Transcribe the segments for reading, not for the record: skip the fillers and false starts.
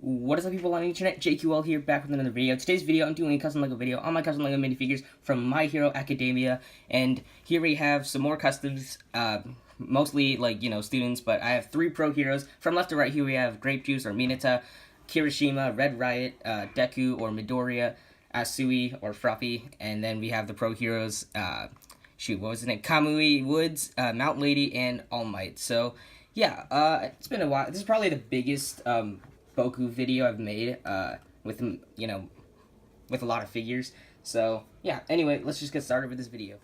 What is up, people on the internet? JQL here, back with another video. Today's video, I'm doing a custom LEGO video on my custom LEGO minifigures from My Hero Academia. And here we have some more customs, mostly, like, you know, students, but I have 3 pro heroes. From left to right, here we have Grape Juice or Mineta, Kirishima, Red Riot, Deku or Midoriya, Asui or Floppy, and then we have the pro heroes, what was his name? Conway Woods, Mountain Lady, and All Might. So, yeah, it's been a while. This is probably the biggest, Boku video I've made, with, you know, with a lot of figures. So, yeah, anyway, let's just get started with this video.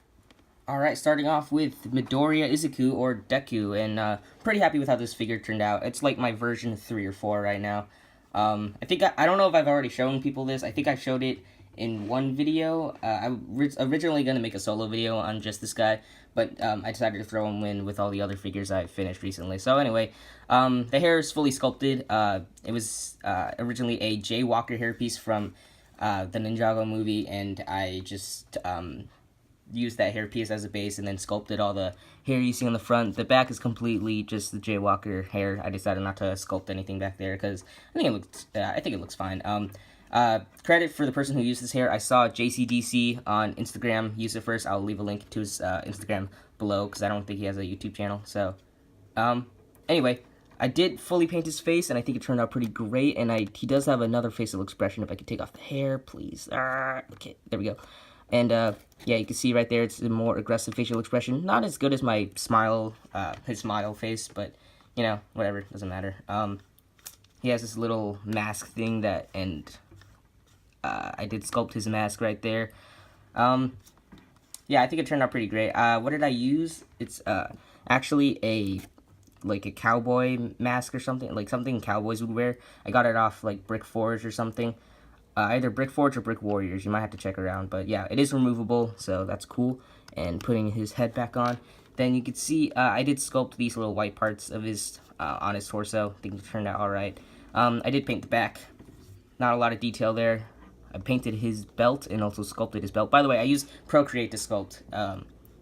Alright, starting off with Midoriya Izuku, or Deku, and, pretty happy with how this figure turned out. It's like my version 3 or 4 right now. I think, I don't know if I've already shown people this. I think I showed it in one video. I was originally going to make a solo video on just this guy, but I decided to throw him in with all the other figures I finished recently. So anyway, the hair is fully sculpted. It was originally a Jay Walker hairpiece from the Ninjago movie, and I just used that hairpiece as a base and then sculpted all the hair you see on the front. The back is completely just the Jay Walker hair. I decided not to sculpt anything back there because I think it looks fine. Credit for the person who used this hair. I saw JCDC on Instagram use it first. I'll leave a link to his Instagram below because I don't think he has a YouTube channel. So, anyway, I did fully paint his face, and I think it turned out pretty great. And he does have another facial expression. If I could take off the hair, please. Okay, there we go. And, yeah, you can see right there, it's a more aggressive facial expression. Not as good as my smile, his smile face, but, you know, whatever, doesn't matter. He has this little mask thing that, and I did sculpt his mask right there. Yeah, I think it turned out pretty great. What did I use? It's actually a cowboy mask or something, like something cowboys would wear. I got it off like Brick Forge or something. Either Brick Forge or Brick Warriors. You might have to check around, but yeah, it is removable, so that's cool. And putting his head back on, then you can see I did sculpt these little white parts of his on his torso. I think it turned out all right. I did paint the back. Not a lot of detail there. I painted his belt and also sculpted his belt. By the way, I used Procreate to sculpt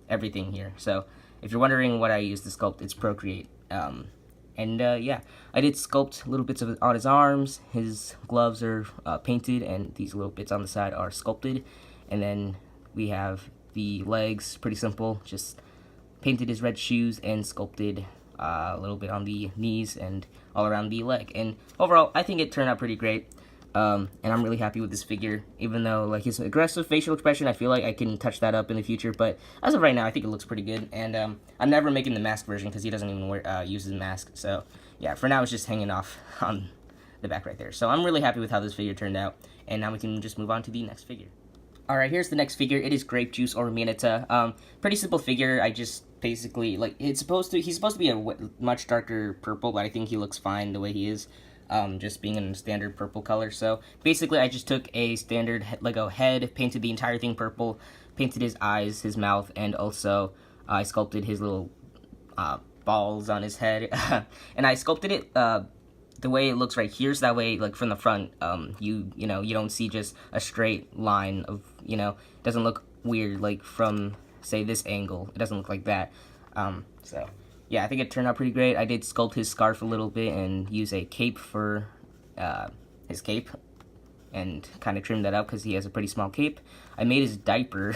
everything here. So if you're wondering what I used to sculpt, it's Procreate. Yeah, I did sculpt little bits of on his arms. His gloves are painted, and these little bits on the side are sculpted. And then we have the legs, pretty simple. Just painted his red shoes and sculpted a little bit on the knees and all around the leg. And overall, I think it turned out pretty great. And I'm really happy with this figure, even though, like, his aggressive facial expression, I feel like I can touch that up in the future, but as of right now, I think it looks pretty good, and, I'm never making the mask version, because he doesn't even use his mask, so, yeah, for now, it's just hanging off on the back right there. So I'm really happy with how this figure turned out, and now we can just move on to the next figure. Alright, here's the next figure. It is Grape Juice or Mineta. Pretty simple figure. I just basically, like, he's supposed to be a much darker purple, but I think he looks fine the way he is. Just being in a standard purple color. So basically I just took a standard Lego head, painted the entire thing purple, painted his eyes, his mouth, and also I sculpted his little balls on his head. And I sculpted it the way it looks right here, so that way, like, from the front, you know, you don't see just a straight line of, you know, it doesn't look weird, like, from, say, this angle. It doesn't look like that. So yeah, I think it turned out pretty great. I did sculpt his scarf a little bit and use a cape for his cape and kind of trimmed that up because he has a pretty small cape. I made his diaper,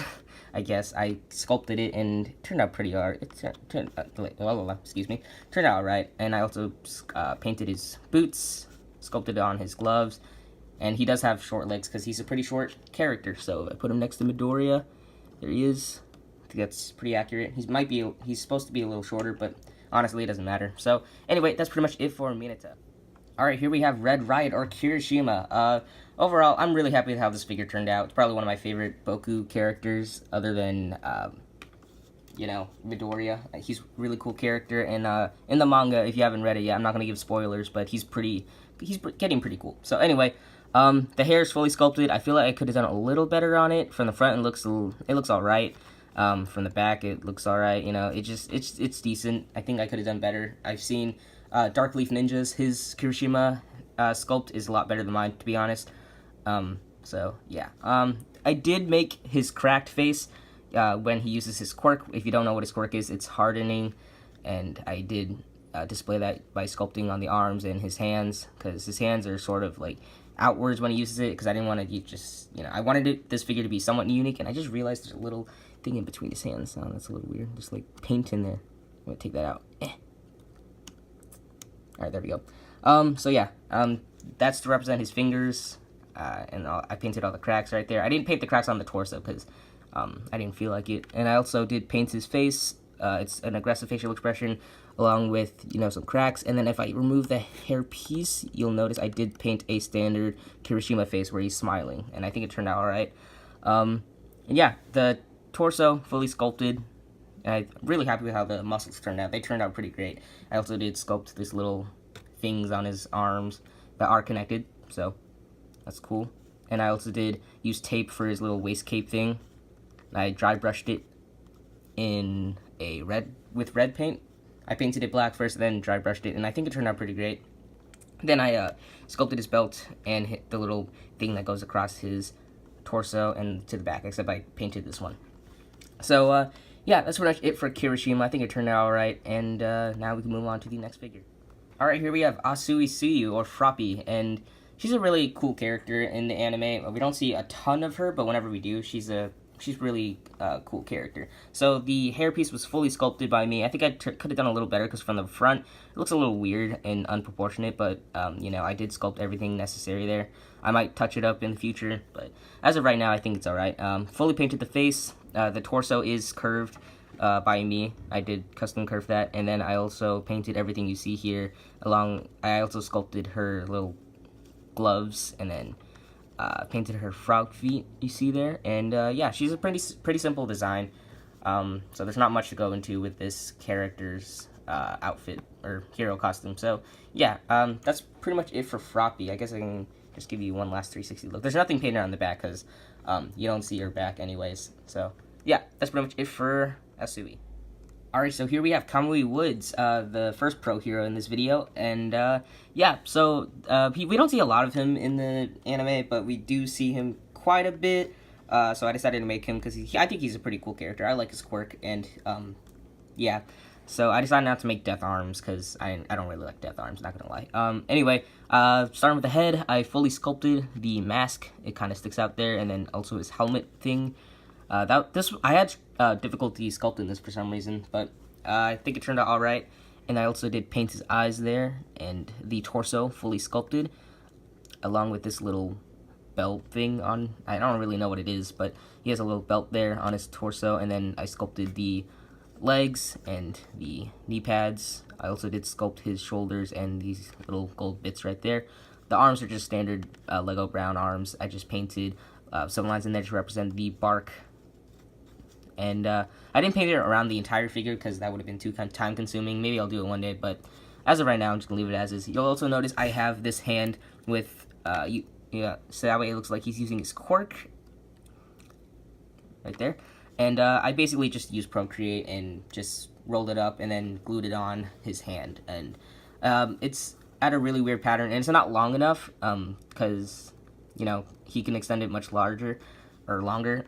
I guess. I sculpted it and it turned out pretty alright. Turned out alright. And I also painted his boots, sculpted on his gloves, and he does have short legs because he's a pretty short character. So I put him next to Midoriya. There he is. That's pretty accurate. He's supposed to be a little shorter, but honestly, it doesn't matter. So, anyway, that's pretty much it for Mineta. Alright, here we have Red Riot, or Kirishima. Overall, I'm really happy with how this figure turned out. It's probably one of my favorite Boku characters, other than, you know, Midoriya. He's a really cool character, and, in the manga, if you haven't read it yet, I'm not gonna give spoilers, but he's getting pretty cool. So, anyway, the hair is fully sculpted. I feel like I could have done a little better on it. From the front, it looks alright. From the back, it looks alright, you know, it's decent. I think I could have done better. I've seen, Dark Leaf Ninja's, his Kirishima, sculpt is a lot better than mine, to be honest. So, yeah. I did make his cracked face, when he uses his quirk. If you don't know what his quirk is, it's hardening, and I did display that by sculpting on the arms and his hands, because his hands are sort of like outwards when he uses it, because I didn't want to just, I wanted this figure to be somewhat unique, and I just realized there's a little thing in between his hands. Oh, that's a little weird. Just like paint in there. I'm gonna take that out. Alright, there we go. So yeah, that's to represent his fingers, and I painted all the cracks right there. I didn't paint the cracks on the torso, because I didn't feel like it. And I also did paint his face. It's an aggressive facial expression, along with, some cracks. And then if I remove the hair piece, you'll notice I did paint a standard Kirishima face where he's smiling, and I think it turned out alright. And yeah, the torso, fully sculpted. I'm really happy with how the muscles turned out. They turned out pretty great. I also did sculpt this little things on his arms that are connected, so that's cool. And I also did use tape for his little waist cape thing. I dry brushed it in with red paint. I painted it black first, then dry brushed it, and I think it turned out pretty great. Then I sculpted his belt and hit the little thing that goes across his torso and to the back, except I painted this one. So yeah, that's pretty much it for Kirishima. I think it turned out alright, and now we can move on to the next figure. Alright, here we have Asui Suyu, or Floppy, and she's a really cool character in the anime. We don't see a ton of her, but whenever we do, she's really a cool character. So the hairpiece was fully sculpted by me. I think I could have done a little better, because from the front, it looks a little weird and unproportionate, but, I did sculpt everything necessary there. I might touch it up in the future, but as of right now, I think it's alright. Fully painted the face. The torso is curved by me. I did custom curve that, and then I also painted everything you see here. I also sculpted her little gloves, and then painted her frog feet you see there, and yeah, she's a pretty simple design. So there's not much to go into with this character's outfit or hero costume. So yeah, that's pretty much it for Floppy. I guess I can just give you one last 360 look. There's nothing painted on the back, because you don't see her back anyways. So yeah, that's pretty much it for Asui. Alright, so here we have Conway Woods, the first pro hero in this video, and yeah, so we don't see a lot of him in the anime, but we do see him quite a bit, so I decided to make him, because I think he's a pretty cool character. I like his quirk, and yeah, so I decided not to make death arms, because I don't really like death arms, not gonna lie. Anyway, starting with the head, I fully sculpted the mask. It kind of sticks out there, and then also his helmet thing. I had difficulty sculpting this for some reason, but I think it turned out alright. And I also did paint his eyes there, and the torso fully sculpted, along with this little belt thing on. I don't really know what it is, but he has a little belt there on his torso, and then I sculpted the legs and the knee pads. I also did sculpt his shoulders and these little gold bits right there. The arms are just standard Lego brown arms. I just painted some lines in there to represent the bark. And I didn't paint it around the entire figure, because that would have been too time consuming. Maybe I'll do it one day, but as of right now, I'm just gonna leave it as is. You'll also notice I have this hand with so that way it looks like he's using his quirk right there. And I basically just used Procreate and just rolled it up and then glued it on his hand. And it's at a really weird pattern, and it's not long enough, because he can extend it much larger or longer.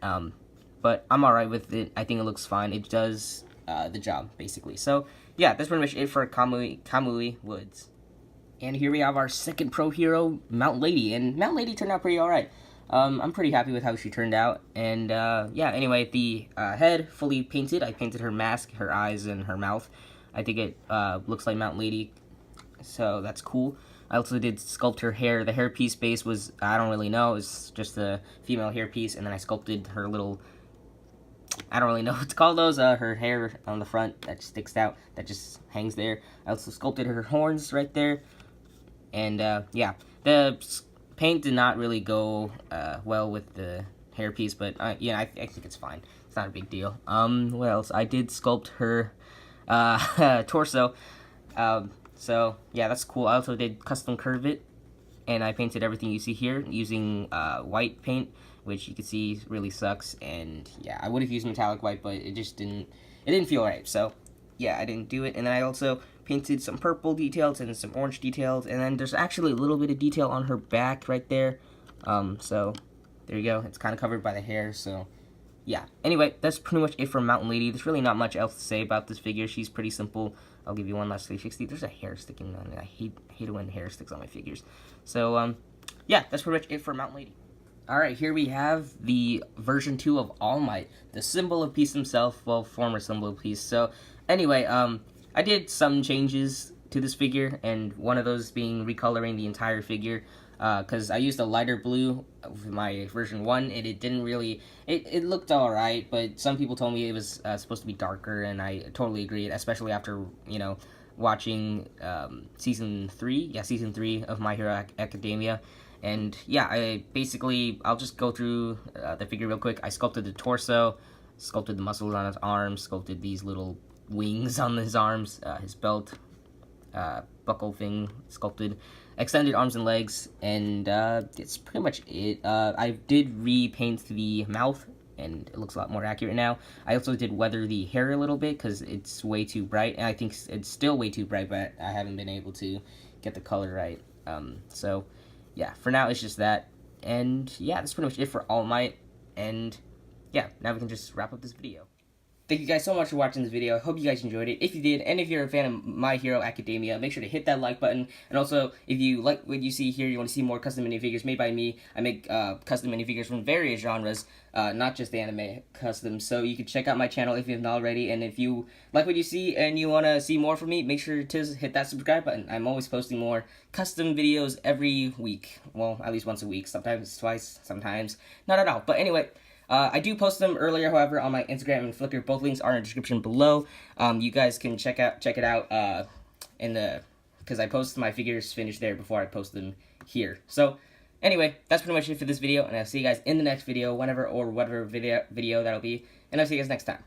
But I'm alright with it. I think it looks fine. It does the job, basically. So, yeah, that's pretty much it for Conway Woods. And here we have our second pro hero, Mountain Lady. And Mountain Lady turned out pretty alright. I'm pretty happy with how she turned out. And, yeah, anyway, the head, fully painted. I painted her mask, her eyes, and her mouth. I think it looks like Mountain Lady, so that's cool. I also did sculpt her hair. The hairpiece base was, I don't really know, it's just a female hairpiece. And then I sculpted her little, I don't really know what to call those, her hair on the front that sticks out, that just hangs there. I also sculpted her horns right there. And, yeah, the paint did not really go well with the hairpiece, but, yeah, I think it's fine. It's not a big deal. What else? I did sculpt her torso. So, yeah, that's cool. I also did custom curve it, and I painted everything you see here using white paint, which you can see really sucks. And yeah, I would have used metallic white, but it didn't feel right. So yeah, I didn't do it. And then I also painted some purple details and some orange details, and then there's actually a little bit of detail on her back right there. So there you go. It's kind of covered by the hair, so yeah. Anyway, that's pretty much it for Mountain Lady. There's really not much else to say about this figure. She's pretty simple. I'll give you one last 360. There's a hair sticking on it. I hate it when hair sticks on my figures. So, yeah, that's pretty much it for Mountain Lady. Alright, here we have the version 2 of All Might, the symbol of peace himself, well, former symbol of peace. So, anyway, I did some changes to this figure, and one of those being recoloring the entire figure, because I used a lighter blue with my version 1, and it didn't really, it looked alright, but some people told me it was supposed to be darker, and I totally agreed, especially after, you know, watching season 3 of My Hero Academia. And yeah, I'll just go through the figure real quick. I sculpted the torso, sculpted the muscles on his arms, sculpted these little wings on his arms, his belt, buckle thing sculpted, extended arms and legs, and it's pretty much it. I did repaint the mouth, and it looks a lot more accurate now. I also did weather the hair a little bit because it's way too bright, and I think it's still way too bright, but I haven't been able to get the color right. So yeah, for now it's just that, and yeah, that's pretty much it for All Might, and yeah, now we can just wrap up this video. Thank you guys so much for watching this video. I hope you guys enjoyed it. If you did, and if you're a fan of My Hero Academia, make sure to hit that like button. And also, if you like what you see here, you want to see more custom minifigures made by me. I make custom minifigures from various genres, not just anime custom. So you can check out my channel if you haven't already. And if you like what you see and you want to see more from me, make sure to hit that subscribe button. I'm always posting more custom videos every week. Well, at least once a week. Sometimes twice, sometimes not at all. But anyway, I do post them earlier, however, on my Instagram and Flickr. Both links are in the description below. You guys can check it out because I post my figures finished there before I post them here. So anyway, that's pretty much it for this video, and I'll see you guys in the next video, whenever or whatever video that'll be, and I'll see you guys next time.